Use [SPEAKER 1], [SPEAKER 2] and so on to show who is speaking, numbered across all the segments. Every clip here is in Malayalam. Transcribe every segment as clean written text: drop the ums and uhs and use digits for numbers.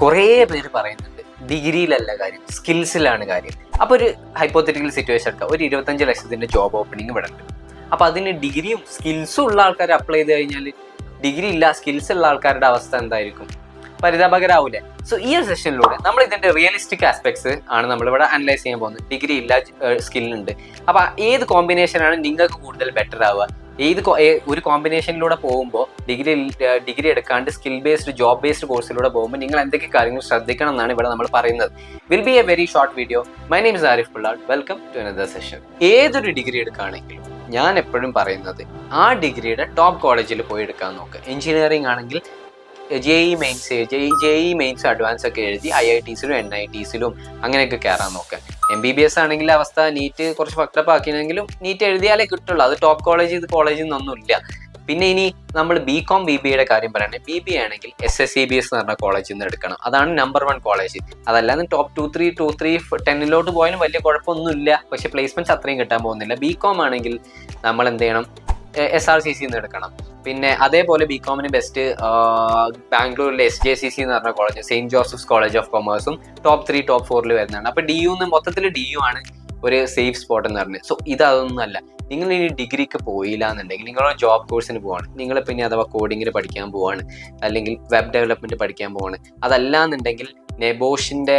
[SPEAKER 1] കുറേ പേര് പറയുന്നുണ്ട് ഡിഗ്രിയിലല്ല കാര്യം, സ്കിൽസിലാണ് കാര്യം. അപ്പോൾ ഒരു ഹൈപ്പോത്തറ്റിക്കൽ സിറ്റുവേഷൻ എടുക്കാം, ഒരു 25 ലക്ഷത്തിൻ്റെ ജോബ് ഓപ്പണിംഗ് ഇവിടെ ഉണ്ട്. അപ്പോൾ അതിന് ഡിഗ്രിയും സ്കിൽസും ഉള്ള ആൾക്കാർ അപ്ലൈ ചെയ്ത് കഴിഞ്ഞാൽ ഡിഗ്രി ഇല്ല സ്കിൽസ് ഉള്ള ആൾക്കാരുടെ അവസ്ഥ എന്തായിരിക്കും? പരിതാപകരാവൂലേ? സോ ഈ ഒരു സെഷനിലൂടെ നമ്മൾ ഇതിന്റെ റിയലിസ്റ്റിക് ആസ്പെക്ട്സ് ആണ് നമ്മളിവിടെ അനലൈസ് ചെയ്യാൻ പോകുന്നത്. ഡിഗ്രി ഇല്ല സ്കില്ലുണ്ട്, അപ്പോൾ ഏത് കോമ്പിനേഷനാണ് നിങ്ങൾക്ക് കൂടുതൽ ബെറ്റർ ആവുക? ഒരു കോമ്പിനേഷനിലൂടെ പോകുമ്പോൾ ഡിഗ്രി എടുക്കാണ്ട് സ്കിൽ ബേസ്ഡ് ജോബ് ബേസ്ഡ് കോഴ്സിലൂടെ പോകുമ്പോൾ നിങ്ങൾ എന്തൊക്കെ കാര്യങ്ങൾ ശ്രദ്ധിക്കണം എന്നാണ് ഇവിടെ നമ്മൾ പറയുന്നത്. Will be a very short video. My name is Arif Pillad. Welcome to another session. ഏതൊരു ഡിഗ്രി എടുക്കുകയാണെങ്കിലും ഞാൻ എപ്പോഴും പറയുന്നത് ആ ഡിഗ്രിയുടെ ടോപ്പ് കോളേജിൽ പോയി എടുക്കാൻ നോക്കുക. എഞ്ചിനീയറിംഗ് ആണെങ്കിൽ ജെഇ മെയിൻസ് അഡ്വാൻസ് ഒക്കെ എഴുതി IITസിലും NITസിലും അങ്ങനെയൊക്കെ കയറാൻ നോക്കുക. MBBS ആണെങ്കിൽ അവസ്ഥ നീറ്റ് കുറച്ച് ഫക്ടപ്പ് ആക്കിയെങ്കിലും നീറ്റ് എഴുതിയാലേ കിട്ടുള്ളൂ. അത് ടോപ്പ് കോളേജിൽ നിന്നൊന്നുമില്ല. പിന്നെ ഇനി നമ്മൾ BCom BBAയുടെ കാര്യം പറയുകയാണെങ്കിൽ BBA ആണെങ്കിൽ SSCBS എന്ന് പറഞ്ഞ കോളേജിൽ നിന്ന് എടുക്കണം. അതാണ് നമ്പർ 1 കോളേജ്. അതല്ലാതെ ടോപ്പ് 2-3 10 പോയാലും വലിയ കുഴപ്പമൊന്നുമില്ല. പക്ഷെ പ്ലേസ്മെന്റ്സ് അത്രയും കിട്ടാൻ പോകുന്നില്ല. BCom ആണെങ്കിൽ നമ്മൾ എന്ത് ചെയ്യണം? SRCC എന്ന് എടുക്കണം. പിന്നെ അതേപോലെ BComന് ബെസ്റ്റ് ബാംഗ്ലൂരിലെ SJCC എന്ന് പറഞ്ഞ college, saint Joseph's college of കൊമേഴ്സും ടോപ്പ് 3 ടോപ്പ് 4 വരുന്നതാണ്. അപ്പോൾ മൊത്തത്തിൽ DU ആണ് ഒരു സേഫ് സ്പോട്ട് എന്ന് പറഞ്ഞത്. സോ ഇതൊന്നുമല്ല. നിങ്ങൾ ഇനി ഡിഗ്രിക്ക് പോയില്ല എന്നുണ്ടെങ്കിൽ നിങ്ങളൊരു ജോബ് കോഴ്സിന് പോവാണ്, നിങ്ങൾ പിന്നെ അഥവാ കോഡിങ്ങിന് പഠിക്കാൻ പോവാണ്, അല്ലെങ്കിൽ വെബ് ഡെവലപ്മെന്റ് പഠിക്കാൻ പോവാണ്, അതല്ല എന്നുണ്ടെങ്കിൽ നെബോഷിന്റെ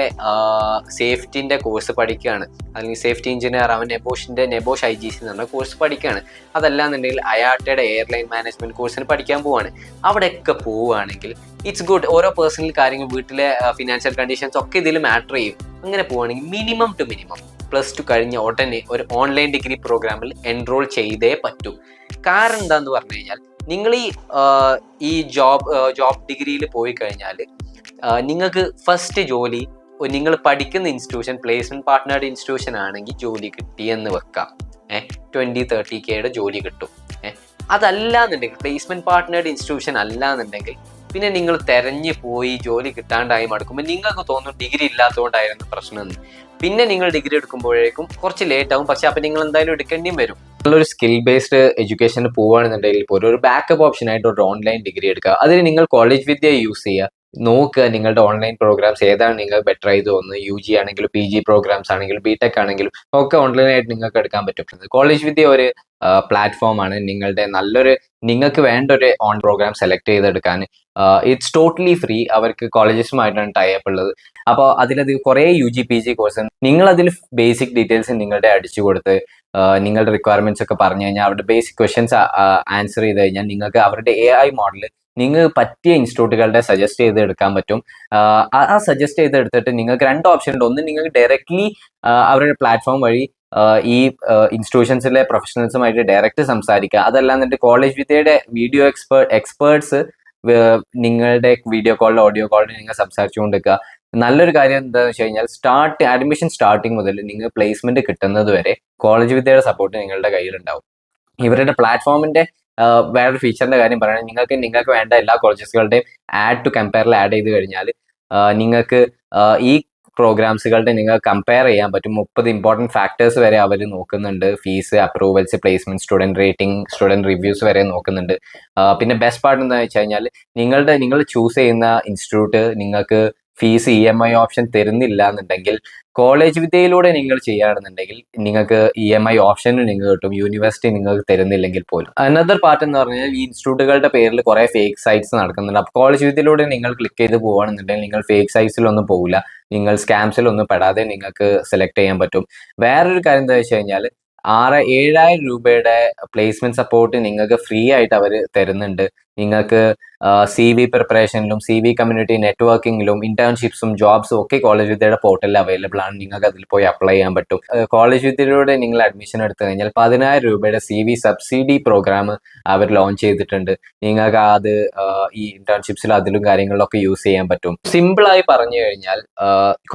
[SPEAKER 1] സേഫ്റ്റിന്റെ കോഴ്സ് പഠിക്കുകയാണ്, അല്ലെങ്കിൽ സേഫ്റ്റി എഞ്ചിനീയർ അവൻ നെബോഷ് IGC എന്ന് പറഞ്ഞ കോഴ്സ് പഠിക്കുകയാണ്, അതല്ല എന്നുണ്ടെങ്കിൽ IATയുടെ എയർലൈൻ മാനേജ്മെന്റ് കോഴ്സിന് പഠിക്കാൻ പോവാണ്. അവിടെയൊക്കെ പോവുകയാണെങ്കിൽ ഇറ്റ്സ് ഗുഡ്. ഓരോ പേഴ്സണൽ കാര്യങ്ങൾ, വീട്ടിലെ ഫിനാൻഷ്യൽ കണ്ടീഷൻസ് ഒക്കെ ഇതിൽ മാറ്റർ ചെയ്യും. അങ്ങനെ പോവുകയാണെങ്കിൽ മിനിമം +2 കഴിഞ്ഞ ഉടനെ ഒരു ഓൺലൈൻ ഡിഗ്രി പ്രോഗ്രാമിൽ എൻറോൾ ചെയ്തേ പറ്റൂ. കാരണം എന്താന്ന് പറഞ്ഞു കഴിഞ്ഞാൽ നിങ്ങൾ ഈ ജോബ് ഡിഗ്രിയിൽ പോയി കഴിഞ്ഞാൽ നിങ്ങൾക്ക് ഫസ്റ്റ് ജോലി നിങ്ങൾ പഠിക്കുന്ന ഇൻസ്റ്റിറ്റ്യൂഷൻ പ്ലേസ്മെന്റ് പാർട്ട്നേർഡ് ഇൻസ്റ്റിറ്റ്യൂഷൻ ആണെങ്കിൽ ജോലി കിട്ടിയെന്ന് വെക്കാം. 20-30Kയുടെ ജോലി കിട്ടും. അതല്ല എന്നുണ്ടെങ്കിൽ പ്ലേസ്മെന്റ് പാർട്ട്നേർഡ് ഇൻസ്റ്റിറ്റ്യൂഷൻ അല്ല എന്നുണ്ടെങ്കിൽ പിന്നെ നിങ്ങൾ തെരഞ്ഞു പോയി ജോലി കിട്ടാണ്ടായി മടുക്കുമ്പോൾ നിങ്ങൾക്ക് തോന്നും ഡിഗ്രി ഇല്ലാത്തതുകൊണ്ടായിരുന്നു പ്രശ്നമെന്ന്. പിന്നെ നിങ്ങൾ ഡിഗ്രി എടുക്കുമ്പോഴേക്കും കുറച്ച് ലേറ്റ് ആവും. പക്ഷെ അപ്പം നിങ്ങൾ എന്തായാലും എടുക്കേണ്ടിയും വരും. നിങ്ങളൊരു സ്കിൽ ബേസ്ഡ് എഡ്യൂക്കേഷന് പോവുകയാണെന്നുണ്ടെങ്കിൽ പോലും ഒരു ബാക്കപ്പ് ഓപ്ഷൻ ആയിട്ട് ഒരു ഓൺലൈൻ ഡിഗ്രി എടുക്കുക. അതിന് നിങ്ങൾ കോളേജ് വിദ്യ യൂസ് ചെയ്യുക. നോക്കുക നിങ്ങളുടെ ഓൺലൈൻ പ്രോഗ്രാംസ് ഏതാണ് നിങ്ങൾക്ക് ബെറ്റർ ആയി തോന്നുന്നത്. UG ആണെങ്കിലും PG പ്രോഗ്രാംസ് ആണെങ്കിലും BTech ആണെങ്കിലും ഒക്കെ ഓൺലൈനായിട്ട് നിങ്ങൾക്ക് എടുക്കാൻ പറ്റും. കോളേജ് വിദ്യ ഒരു പ്ലാറ്റ്ഫോമാണ് നിങ്ങൾക്ക് വേണ്ട ഒരു ഓൺ പ്രോഗ്രാം സെലക്ട് ചെയ്തെടുക്കാൻ. It's totally free. അവർക്ക് കോളേജസുമായിട്ടാണ് ടൈപ്പ് ഉള്ളത്. അപ്പോൾ അതിലത് കുറേ UG PG കോഴ്സ് നിങ്ങൾ അതിൽ ബേസിക് ഡീറ്റെയിൽസ് നിങ്ങളുടെ അടിച്ചു കൊടുത്ത് നിങ്ങളുടെ റിക്വയർമെന്റ്സ് ഒക്കെ പറഞ്ഞു കഴിഞ്ഞാൽ അവരുടെ ബേസിക് ക്വസ്റ്റ്യൻസ് ആൻസർ ചെയ്ത് കഴിഞ്ഞാൽ നിങ്ങൾക്ക് അവരുടെ AI മോഡൽ നിങ്ങൾക്ക് പറ്റിയ ഇൻസ്റ്റിറ്റ്യൂട്ടുകളുടെ സജസ്റ്റ് ചെയ്ത് എടുക്കാൻ പറ്റും. ആ സജസ്റ്റ് ചെയ്തെടുത്തിട്ട് നിങ്ങൾക്ക് 2 ഓപ്ഷൻ ഉണ്ട്. ഒന്ന് നിങ്ങൾക്ക് ഡയറക്റ്റ്ലി അവരുടെ പ്ലാറ്റ്ഫോം വഴി ഈ ഇൻസ്റ്റിറ്റ്യൂഷൻസിലെ പ്രൊഫഷണൽസുമായിട്ട് ഡയറക്റ്റ് സംസാരിക്കുക. അതല്ലാന്നിട്ട് കോളേജ് വിദ്യയുടെ വീഡിയോ എക്സ്പേർട്സ് നിങ്ങളുടെ വീഡിയോ കോളിലോ ഓഡിയോ കോളിലോ നിങ്ങൾ സംസാരിച്ചുകൊണ്ടിരിക്കുക. നല്ലൊരു കാര്യം എന്താണെന്ന് വെച്ച് കഴിഞ്ഞാൽ അഡ്മിഷൻ സ്റ്റാർട്ടിങ് മുതൽ നിങ്ങൾ പ്ലേസ്മെന്റ് കിട്ടുന്നത് വരെ കോളേജ് വിദ്യയുടെ സപ്പോർട്ട് നിങ്ങളുടെ കയ്യിലുണ്ടാവും. ഇവരുടെ പ്ലാറ്റ്ഫോമിന്റെ വേറൊരു ഫീച്ചറിന്റെ കാര്യം പറയുന്നത് നിങ്ങൾക്ക് വേണ്ട എല്ലാ കോളേജസുകളുടെയും ആഡ് ടു കമ്പയറിൽ ആഡ് ചെയ്ത് കഴിഞ്ഞാൽ നിങ്ങൾക്ക് ഈ പ്രോഗ്രാംസുകളുടെ നിങ്ങൾക്ക് കമ്പയർ ചെയ്യാൻ പറ്റും. 30 ഇമ്പോർട്ടൻറ്റ് ഫാക്ടേഴ്സ് വരെ അവർ നോക്കുന്നുണ്ട്. Fees, approvals, placement, student rating, student reviews വരെ നോക്കുന്നുണ്ട്. പിന്നെ ബെസ്റ്റ് പാർട്ട് എന്താണെന്ന് വെച്ച് കഴിഞ്ഞാൽ നിങ്ങൾ ചൂസ് ചെയ്യുന്ന ഇൻസ്റ്റിറ്റ്യൂട്ട് നിങ്ങൾക്ക് ഫീസ് EMI ഓപ്ഷൻ തരുന്നില്ല എന്നുണ്ടെങ്കിൽ കോളേജ് വിദ്യയിലൂടെ നിങ്ങൾ ചെയ്യുകയാണെന്നുണ്ടെങ്കിൽ നിങ്ങൾക്ക് EMI ഓപ്ഷനും നിങ്ങൾക്ക് കിട്ടും. യൂണിവേഴ്സിറ്റി നിങ്ങൾക്ക് തരുന്നില്ലെങ്കിൽ പോലും. അനദർ പാർട്ട് എന്ന് പറഞ്ഞാൽ ഈ ഇൻസ്റ്റിറ്റ്യൂട്ടുകളുടെ പേരിൽ കുറേ ഫേക്ക് സൈറ്റ്സ് നടക്കുന്നുണ്ട്. അപ്പോൾ കോളേജ് വിദ്യയിലൂടെ നിങ്ങൾ ക്ലിക്ക് ചെയ്ത് പോവുകയാണെന്നുണ്ടെങ്കിൽ നിങ്ങൾ ഫേക്ക് സൈറ്റ്സിലൊന്നും പോകില്ല. നിങ്ങൾ സ്കാംസിലൊന്നും പെടാതെ നിങ്ങൾക്ക് സെലക്ട് ചെയ്യാൻ പറ്റും. വേറൊരു കാര്യം എന്താ വെച്ച് കഴിഞ്ഞാൽ 7,000 രൂപയുടെ പ്ലേസ്മെന്റ് സപ്പോർട്ട് നിങ്ങൾക്ക് ഫ്രീ ആയിട്ട് അവർ തരുന്നുണ്ട്. നിങ്ങൾക്ക് CV പ്രിപ്പറേഷനിലും CV കമ്മ്യൂണിറ്റി നെറ്റ്വർക്കിങ്ങിലും ഇന്റേൺഷിപ്സും ജോബ്സും ഒക്കെ കോളേജ് വിദ്യയുടെ പോർട്ടലിൽ അവൈലബിൾ ആണ്. നിങ്ങൾക്ക് അതിൽ പോയി അപ്ലൈ ചെയ്യാൻ പറ്റും. കോളേജ് വിദ്യയിലൂടെ നിങ്ങൾ അഡ്മിഷൻ എടുത്തു കഴിഞ്ഞാൽ 10,000 രൂപയുടെ CV സബ്സിഡി പ്രോഗ്രാം അവർ ലോഞ്ച് ചെയ്തിട്ടുണ്ട്. നിങ്ങൾക്ക് അത് ഈ ഇന്റേൺഷിപ്സിലും അതിലും കാര്യങ്ങളിലൊക്കെ യൂസ് ചെയ്യാൻ പറ്റും. സിമ്പിളായി പറഞ്ഞു കഴിഞ്ഞാൽ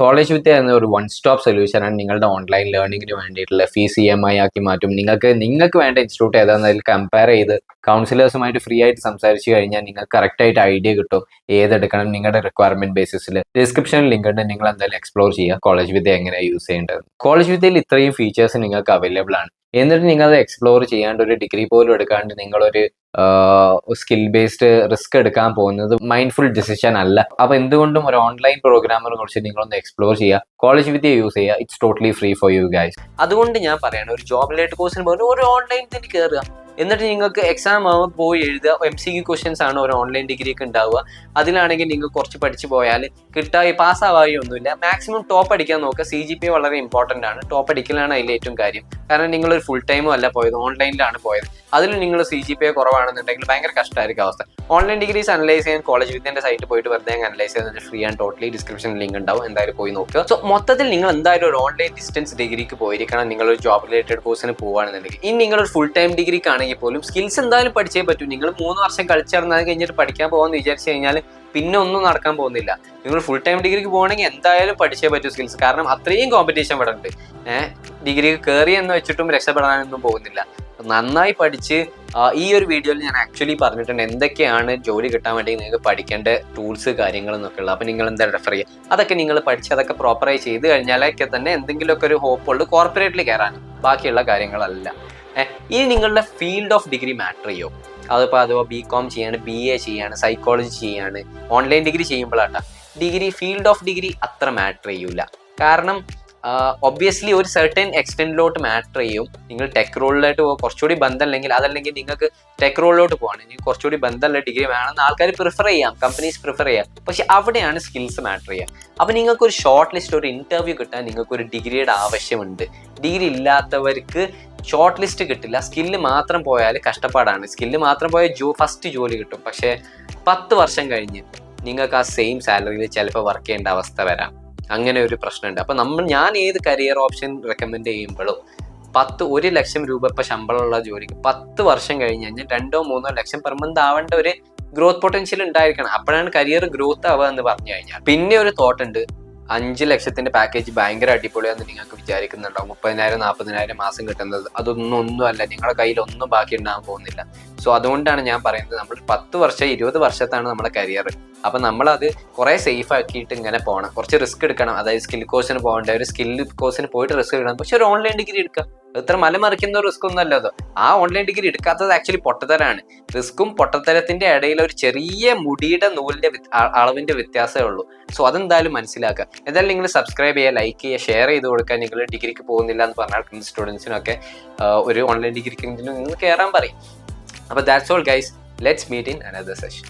[SPEAKER 1] കോളേജ് വിദ്യ എന്ന ഒരു 1 സ്റ്റോപ്പ് സൊല്യൂഷനാണ് നിങ്ങളുടെ ഓൺലൈൻ ലേണിംഗിന് വേണ്ടിയിട്ടുള്ള. ഫീസ് EMI ആക്കി മാറ്റും. നിങ്ങൾക്ക് വേണ്ട ഇൻസ്റ്റിറ്റ്യൂട്ട് ഏതാണെന്ന് അതിൽ കമ്പയർ ചെയ്ത് കൗൺസിലേഴ്സുമായിട്ട് ഫ്രീ ആയിട്ട് സംസാരിച്ചു കഴിഞ്ഞാൽ നിങ്ങൾക്ക് കറക്റ്റായിട്ട് ഐഡിയ കിട്ടും ഏതെടുക്കണം നിങ്ങളുടെ റിക്വയർമെന്റ് ബേസിസിൽ. ഡിസ്ക്രിപ്ഷനിൽ ലിങ്ക് ഉണ്ട്, നിങ്ങൾ എന്തായാലും എക്സ്പ്ലോർ ചെയ്യുക കോളേജ് വിദ്യ എങ്ങനെ യൂസ് ചെയ്യേണ്ടത്. കോളേജ് വിദ്യയിൽ ഇത്രയും ഫീച്ചേഴ്സ് നിങ്ങൾക്ക് അവൈലബിൾ ആണ്, എന്നിട്ട് നിങ്ങൾ അത് എക്സ്പ്ലോർ ചെയ്യാണ്ട് ഒരു ഡിഗ്രി പോലും എടുക്കാണ്ട് നിങ്ങളൊരു സ്കിൽ ബേസ്ഡ് റിസ്ക് എടുക്കാൻ പോകുന്നത് മൈൻഡ്ഫുൾ ഡിസിഷൻ അല്ല. അപ്പൊ എന്തുകൊണ്ടും ഒരു ഓൺലൈൻ പ്രോഗ്രാമിനെ കുറിച്ച് നിങ്ങളൊന്ന് എക്സ്പ്ലോർ ചെയ്യുക, കോളേജ് വിദ്യ യൂസ് ചെയ്യുക. It's totally free for you guys. അതുകൊണ്ട് ഞാൻ പറയണം, ഒരു ജോബ് റിലേറ്റഡ് കോഴ്സിന് പോകുന്ന ഒരു ഓൺലൈൻ തന്നെ കയറുക, എന്നിട്ട് നിങ്ങൾക്ക് എക്സാം ആവുമ്പോൾ പോയി എഴുതുക. MCQ ക്വസ്റ്റ്യൻസ് ആണ് ഒരു ഓൺലൈൻ ഡിഗ്രിക്ക് ഉണ്ടാവുക. അതിലാണെങ്കിൽ നിങ്ങൾ കുറച്ച് പഠിച്ചു പോയാൽ കിട്ടായി പാസ്സാവായി ഒന്നുമില്ല. മാക്സിമം ടോപ്പ് അടിക്കാൻ നോക്കുക. CGPA വളരെ ഇമ്പോർട്ടൻ്റ് ആണ്. ടോപ്പ് അടിക്കലാണ് അതിൽ ഏറ്റവും കാര്യം. കാരണം നിങ്ങളൊരു ഫുൾ ടൈമും അല്ല പോയത്, ഓൺലൈനിലാണ് പോയത്. അതിൽ നിങ്ങൾ CGPA കുറവാണെന്നുണ്ടെങ്കിൽ ഭയങ്കര കഷ്ടമായിരിക്കും അവസ്ഥ. ഓൺലൈൻ ഡിഗ്രീസ് അനലൈസ് ചെയ്യാൻ കോളേജ് വിദ്യൻ്റെ സൈറ്റ് പോയിട്ട് വെറുതെ അനലൈസ് ചെയ്യുന്നത് ഫ്രീ ആൻഡ് ടോട്ടലി ഡിസ്ക്രിപ്ഷനിൽ ലിങ്ക് ഉണ്ടാവും, എന്തായാലും പോയി നോക്കുക. സോ മൊത്തത്തിൽ നിങ്ങൾ എന്തായാലും ഒരു ഓൺലൈൻ ഡിസ്റ്റൻസ് ഡിഗ്രിക്ക് പോയിരിക്കണം നിങ്ങളൊരു ജോബ് റിലേറ്റഡ് കോഴ്സിന് പോകുകയാണെന്നുണ്ടെങ്കിൽ. ഇനി നിങ്ങളൊരു ഫുൾ ടൈം ഡിഗ്രിക്കാണെങ്കിൽ പോലും സ്കിൽസ് എന്തായാലും പഠിച്ചേ പറ്റൂ. നിങ്ങൾ 3 വർഷം കളിച്ചിറങ്ങാൻ കഴിഞ്ഞിട്ട് പഠിക്കാൻ പോകാമെന്ന് വിചാരിച്ചു കഴിഞ്ഞാൽ പിന്നെ ഒന്നും നടക്കാൻ പോകുന്നില്ല. നിങ്ങൾ ഫുൾ ടൈം ഡിഗ്രിക്ക് പോകണമെങ്കിൽ എന്തായാലും പഠിച്ചേ പറ്റൂ സ്കിൽസ്. കാരണം അത്രയും കോമ്പറ്റീഷൻ ഇവിടെ ഉണ്ട്. ഡിഗ്രിക്ക് കയറി എന്ന് വെച്ചിട്ടും രക്ഷപ്പെടാനൊന്നും പോകുന്നില്ല. നന്നായി പഠിച്ച് ഈ ഒരു വീഡിയോയിൽ ഞാൻ ആക്ച്വലി പറഞ്ഞിട്ടുണ്ട് എന്തൊക്കെയാണ് ജോലി കിട്ടാൻ വേണ്ടി നിങ്ങൾക്ക് പഠിക്കേണ്ട ടൂൾസ് കാര്യങ്ങളെന്നൊക്കെ ഉള്ളത്. അപ്പോൾ നിങ്ങൾ എന്താ റെഫർ ചെയ്യുക, അതൊക്കെ നിങ്ങൾ പഠിച്ച് അതൊക്കെ പ്രോപ്പറായി ചെയ്ത് കഴിഞ്ഞാലൊക്കെ തന്നെ എന്തെങ്കിലുമൊക്കെ ഒരു ഹോപ്പ് ഉള്ളൂ കോർപ്പറേറ്റിൽ കയറാനും. ബാക്കിയുള്ള കാര്യങ്ങളല്ല. ഇനി നിങ്ങളുടെ ഫീൽഡ് ഓഫ് ഡിഗ്രി മാറ്റർ ചെയ്യോ, അതിപ്പോൾ അഥവാ BCom ചെയ്യാണ്, BA ചെയ്യാണ്, സൈക്കോളജി ചെയ്യാണ്, ഓൺലൈൻ ഡിഗ്രി ചെയ്യുമ്പോഴാട്ടാ ഡിഗ്രി ഫീൽഡ് ഓഫ് ഡിഗ്രി അത്ര മാറ്റർ ചെയ്യൂല. കാരണം ഒബ്വിയസ്ലി ഒരു സർട്ടൻ എക്സ്റ്റെൻഡിലോട്ട് മാറ്റർ ചെയ്യും. നിങ്ങൾ ടെക് റോളിലായിട്ട് കുറച്ചുകൂടി ബന്ധമല്ലെങ്കിൽ, അതല്ലെങ്കിൽ നിങ്ങൾക്ക് ടെക് റോളിലോട്ട് പോകണം, നിങ്ങൾക്ക് കുറച്ചുകൂടി ബന്ധമുള്ള ഡിഗ്രി വേണമെന്ന് ആൾക്കാർ പ്രിഫർ ചെയ്യാം, കമ്പനീസ് പ്രിഫർ ചെയ്യാം. പക്ഷെ അവിടെയാണ് സ്കിൽസ് മാറ്റർ ചെയ്യുക. അപ്പോൾ നിങ്ങൾക്കൊരു ഷോർട്ട് ലിസ്റ്റ്, ഒരു ഇൻ്റർവ്യൂ കിട്ടാൻ നിങ്ങൾക്കൊരു ഡിഗ്രിയുടെ ആവശ്യമുണ്ട്. ഡിഗ്രി ഇല്ലാത്തവർക്ക് ഷോർട്ട് ലിസ്റ്റ് കിട്ടില്ല. സ്കില്ല് മാത്രം പോയാൽ കഷ്ടപ്പാടാണ്. സ്കില്ല് മാത്രം പോയാൽ ഫസ്റ്റ് ജോലി കിട്ടും. പക്ഷേ 10 വർഷം കഴിഞ്ഞ് നിങ്ങൾക്ക് ആ സെയിം സാലറിയിൽ ചിലപ്പോൾ വർക്ക് ചെയ്യേണ്ട അവസ്ഥ വരാം. അങ്ങനെ ഒരു പ്രശ്നമുണ്ട്. അപ്പോൾ ഞാൻ ഏത് കരിയർ ഓപ്ഷൻ റെക്കമെൻഡ് ചെയ്യുമ്പോഴും 1 ലക്ഷം രൂപ ഇപ്പോൾ ശമ്പളമുള്ള ജോലിക്ക് 10 വർഷം കഴിഞ്ഞ് കഴിഞ്ഞാൽ 2-3 ലക്ഷം പെർ മന്ത് ആവേണ്ട ഒരു ഗ്രോത്ത് പൊട്ടൻഷ്യൽ ഉണ്ടായിരിക്കണം. അപ്പോഴാണ് കരിയർ ഗ്രോത്ത് ആവുക എന്ന് പറഞ്ഞു കഴിഞ്ഞാൽ. പിന്നെ ഒരു തോട്ട് ഉണ്ട്, 5 ലക്ഷത്തിന്റെ പാക്കേജ് ഭയങ്കര അടിപൊളിയാന്ന് നിങ്ങൾക്ക് വിചാരിക്കുന്നുണ്ടാവും. 30,000-40,000 മാസം കിട്ടുന്നത് ഒന്നുമല്ല, നിങ്ങളുടെ കയ്യിൽ ഒന്നും ബാക്കി ഉണ്ടാകാൻ പോകുന്നില്ല. സോ അതുകൊണ്ടാണ് ഞാൻ പറയുന്നത്, നമ്മൾ 10 വർഷം 20 വർഷത്താണ് നമ്മുടെ കരിയർ. അപ്പം നമ്മളത് കുറേ സേഫ് ആക്കിയിട്ട് ഇങ്ങനെ പോകണം. കുറച്ച് റിസ്ക് എടുക്കണം. അതായത് സ്കിൽ കോഴ്സിന് പോകേണ്ട, ഒരു സ്കിൽ കോഴ്സിന് പോയിട്ട് റിസ്ക് എടുക്കണം. പക്ഷെ ഒരു ഓൺലൈൻ ഡിഗ്രി എടുക്കുക, ഇത്ര മലമറിക്കുന്ന റിസ്ക് ഒന്നും അല്ലതോ. ആ ഓൺലൈൻ ഡിഗ്രി എടുക്കാത്തത് ആക്ച്വലി പൊട്ടത്തരാണ്. റിസ്ക്കും പൊട്ടത്തരത്തിന്റെ ഇടയിൽ ഒരു ചെറിയ മുടിയുടെ നൂലിന്റെ അളവിന്റെ വ്യത്യാസമേ ഉള്ളൂ. സോ അതെന്തായാലും മനസ്സിലാക്കുക. എന്തായാലും നിങ്ങൾ സബ്സ്ക്രൈബ് ചെയ്യുക, ലൈക്ക് ചെയ്യുക, ഷെയർ ചെയ്ത് കൊടുക്കുക. നിങ്ങൾ ഡിഗ്രിക്ക് പോകുന്നില്ല എന്ന് പറഞ്ഞാൽ സ്റ്റുഡൻസിനൊക്കെ ഒരു ഓൺലൈൻ ഡിഗ്രിക്ക് നിങ്ങൾ കയറാൻ പറയും. അപ്പോൾ that's all guys, let's meet in another session.